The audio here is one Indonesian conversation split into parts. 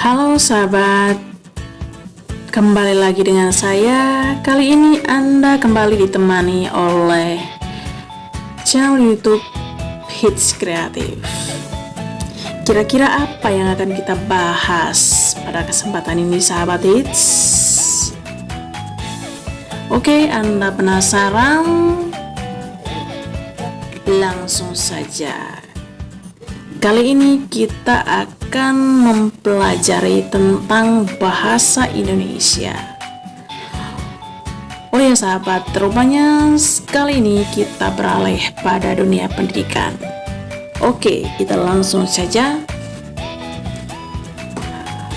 Halo sahabat, kembali lagi dengan saya. Kali ini Anda kembali ditemani oleh channel YouTube Hits Kreatif. Kira-kira apa yang akan kita bahas pada kesempatan ini sahabat Hits? Oke, Anda penasaran? Langsung saja. Kali ini kita akan mempelajari tentang bahasa Indonesia. Oh ya sahabat, rupanya kali ini kita beralih pada dunia pendidikan. Oke, kita langsung saja.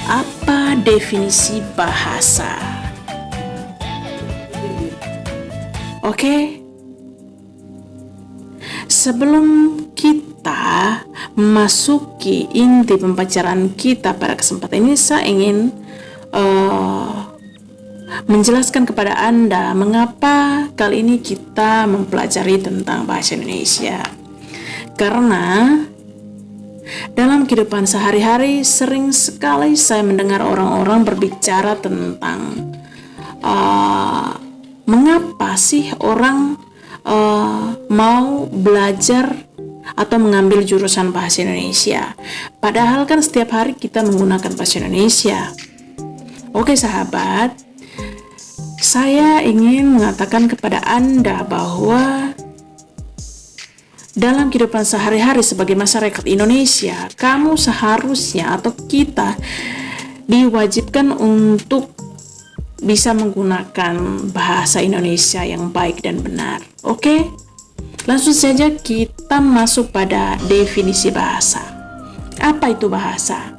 Apa definisi bahasa? Oke. Sebelum kita memasuki inti pembelajaran kita pada kesempatan ini, saya ingin menjelaskan kepada Anda mengapa kali ini kita mempelajari tentang bahasa Indonesia. Karena dalam kehidupan sehari-hari sering sekali saya mendengar orang-orang berbicara tentang mengapa sih orang mau belajar atau mengambil jurusan bahasa Indonesia, padahal kan setiap hari kita menggunakan bahasa Indonesia. Oke sahabat, saya ingin mengatakan kepada Anda bahwa dalam kehidupan sehari-hari sebagai masyarakat Indonesia, kamu seharusnya atau kita diwajibkan untuk bisa menggunakan bahasa Indonesia yang baik dan benar. Oke? Langsung saja kita masuk pada definisi bahasa. Apa itu bahasa?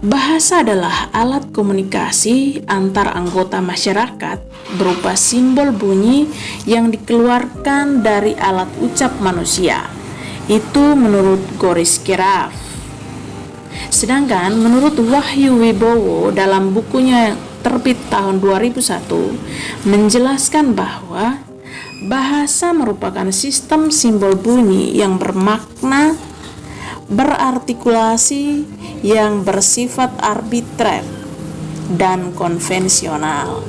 Bahasa adalah alat komunikasi antar anggota masyarakat berupa simbol bunyi yang dikeluarkan dari alat ucap manusia. Itu menurut Goris Kiraf. Sedangkan menurut Wahyu Wibowo dalam bukunya yang terbit tahun 2001 menjelaskan bahwa bahasa merupakan sistem simbol bunyi yang bermakna, berartikulasi, yang bersifat arbitrer dan konvensional.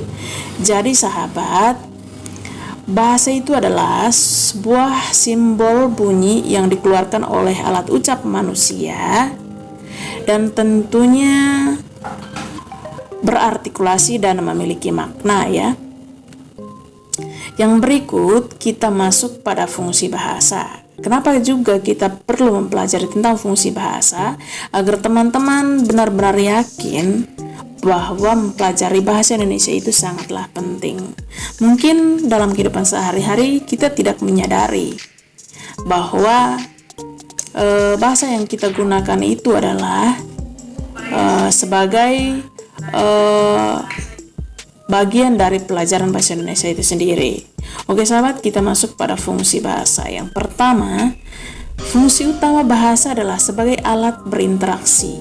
Jadi sahabat, bahasa itu adalah sebuah simbol bunyi yang dikeluarkan oleh alat ucap manusia dan tentunya berartikulasi dan memiliki makna ya. Yang berikut kita masuk pada fungsi bahasa. Kenapa juga kita perlu mempelajari tentang fungsi bahasa? Agar teman-teman benar-benar yakin bahwa mempelajari bahasa Indonesia itu sangatlah penting. Mungkin dalam kehidupan sehari-hari kita tidak menyadari bahwa bahasa yang kita gunakan itu adalah sebagai bagian dari pelajaran bahasa Indonesia itu sendiri. Oke sahabat, kita masuk pada fungsi bahasa. Yang pertama, fungsi utama bahasa adalah sebagai alat berinteraksi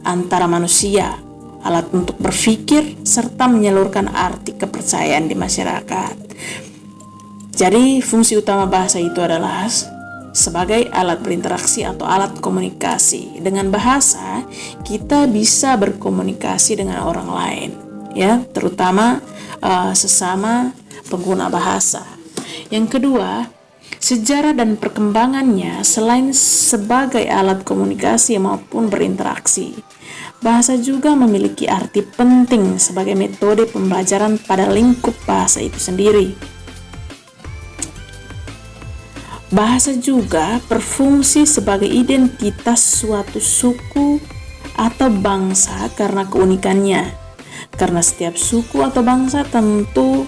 antara manusia, alat untuk berpikir, serta menyalurkan arti kepercayaan di masyarakat. Jadi fungsi utama bahasa itu adalah sebagai alat berinteraksi atau alat komunikasi. Dengan bahasa, kita bisa berkomunikasi dengan orang lain, ya, terutama sesama pengguna bahasa. Yang kedua, sejarah dan perkembangannya selain sebagai alat komunikasi maupun berinteraksi, bahasa juga memiliki arti penting sebagai metode pembelajaran pada lingkup bahasa itu sendiri. Bahasa juga berfungsi sebagai identitas suatu suku atau bangsa karena keunikannya. Karena setiap suku atau bangsa tentu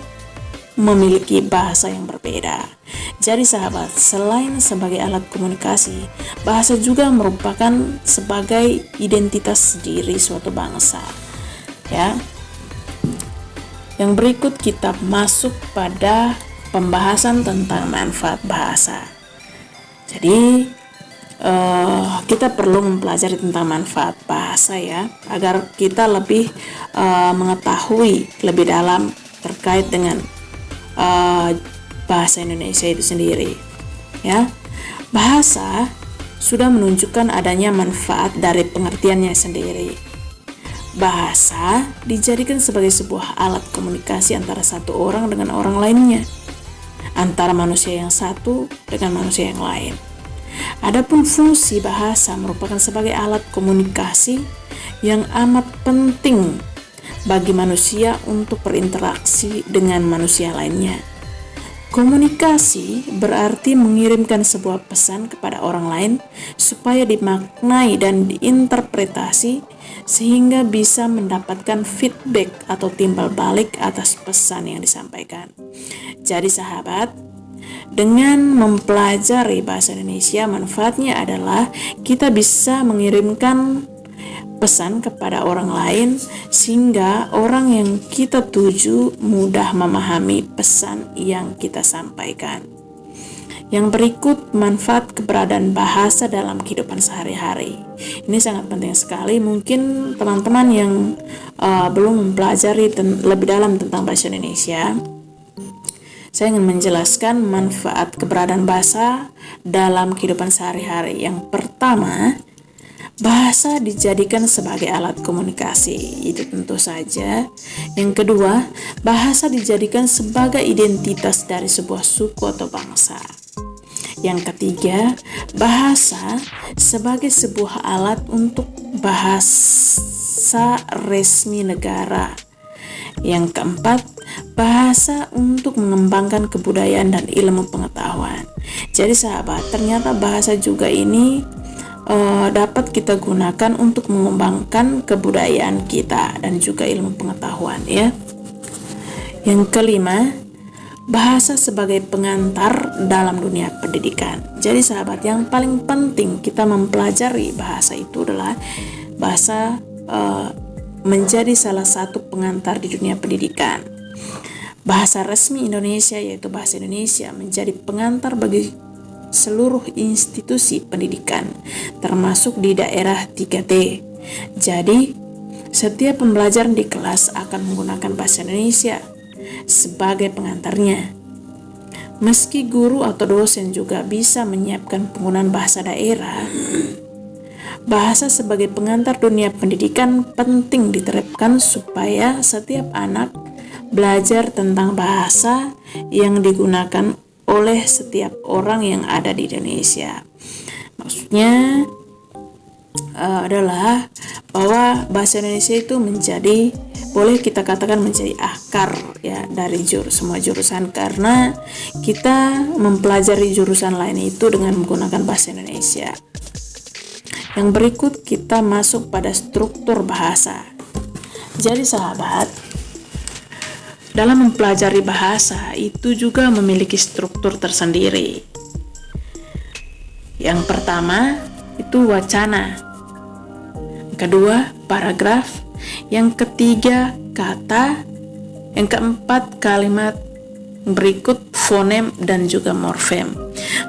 memiliki bahasa yang berbeda. Jadi sahabat, selain sebagai alat komunikasi, bahasa juga merupakan sebagai identitas diri suatu bangsa. Ya. Yang berikut kita masuk pada pembahasan tentang manfaat bahasa. Jadi kita perlu mempelajari tentang manfaat bahasa ya, agar kita lebih mengetahui lebih dalam terkait dengan bahasa Indonesia itu sendiri. Ya, bahasa sudah menunjukkan adanya manfaat dari pengertiannya sendiri. Bahasa dijadikan sebagai sebuah alat komunikasi antara satu orang dengan orang lainnya, antara manusia yang satu dengan manusia yang lain. Adapun fungsi bahasa merupakan sebagai alat komunikasi yang amat penting bagi manusia untuk berinteraksi dengan manusia lainnya. Komunikasi berarti mengirimkan sebuah pesan kepada orang lain supaya dimaknai dan diinterpretasi sehingga bisa mendapatkan feedback atau timbal balik atas pesan yang disampaikan. Jadi sahabat, dengan mempelajari bahasa Indonesia, manfaatnya adalah kita bisa mengirimkan pesan kepada orang lain sehingga orang yang kita tuju mudah memahami pesan yang kita sampaikan. Yang berikut, manfaat keberadaan bahasa dalam kehidupan sehari-hari. Ini sangat penting sekali. Mungkin teman-teman yang belum mempelajari lebih dalam tentang bahasa Indonesia, saya ingin menjelaskan manfaat keberadaan bahasa dalam kehidupan sehari-hari. Yang pertama, bahasa dijadikan sebagai alat komunikasi, itu tentu saja. Yang kedua, bahasa dijadikan sebagai identitas dari sebuah suku atau bangsa. Yang ketiga, bahasa sebagai sebuah alat untuk bahasa resmi negara. Yang keempat, bahasa untuk mengembangkan kebudayaan dan ilmu pengetahuan. Jadi sahabat, ternyata bahasa juga ini dapat kita gunakan untuk mengembangkan kebudayaan kita dan juga ilmu pengetahuan, ya. Yang kelima, bahasa sebagai pengantar dalam dunia pendidikan. Jadi sahabat, yang paling penting kita mempelajari bahasa itu adalah bahasa menjadi salah satu pengantar di dunia pendidikan. Bahasa resmi Indonesia yaitu bahasa Indonesia menjadi pengantar bagi seluruh institusi pendidikan, termasuk di daerah 3T. Jadi, setiap pembelajaran di kelas akan menggunakan bahasa Indonesia sebagai pengantarnya. Meski guru atau dosen juga bisa menyiapkan penggunaan bahasa daerah, bahasa sebagai pengantar dunia pendidikan penting diterapkan supaya setiap anak belajar tentang bahasa yang digunakan oleh setiap orang yang ada di Indonesia. Maksudnya adalah bahwa bahasa Indonesia itu boleh kita katakan menjadi akar, ya, dari semua jurusan, karena kita mempelajari jurusan lain itu dengan menggunakan bahasa Indonesia. Yang berikut kita masuk pada struktur bahasa. Jadi sahabat, dalam mempelajari bahasa itu juga memiliki struktur tersendiri. Yang pertama itu wacana, yang kedua paragraf, yang ketiga kata, yang keempat kalimat, berikut fonem dan juga morfem.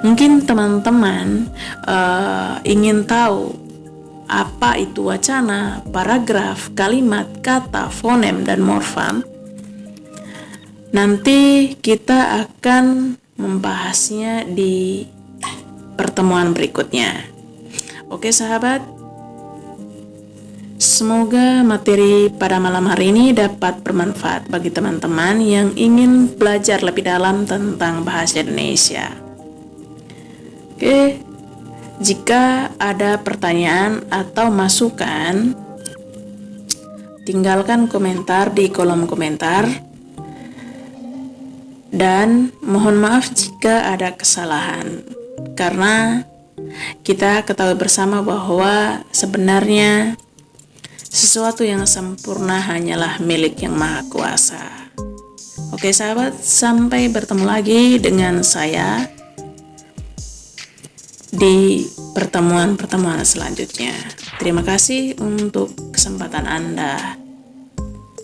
Mungkin teman-teman ingin tahu apa itu wacana, paragraf, kalimat, kata, fonem, dan morfem. Nanti kita akan membahasnya di pertemuan berikutnya. Oke sahabat, semoga materi pada malam hari ini dapat bermanfaat bagi teman-teman yang ingin belajar lebih dalam tentang bahasa Indonesia. Oke, jika ada pertanyaan atau masukan, tinggalkan komentar di kolom komentar. Dan mohon maaf jika ada kesalahan, karena kita ketahui bersama bahwa sebenarnya sesuatu yang sempurna hanyalah milik Yang Maha Kuasa. Oke sahabat, sampai bertemu lagi dengan saya di pertemuan-pertemuan selanjutnya. Terima kasih untuk kesempatan Anda.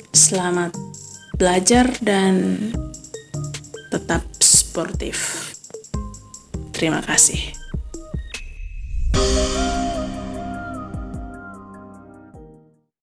Selamat belajar dan tetap sportif. Terima kasih.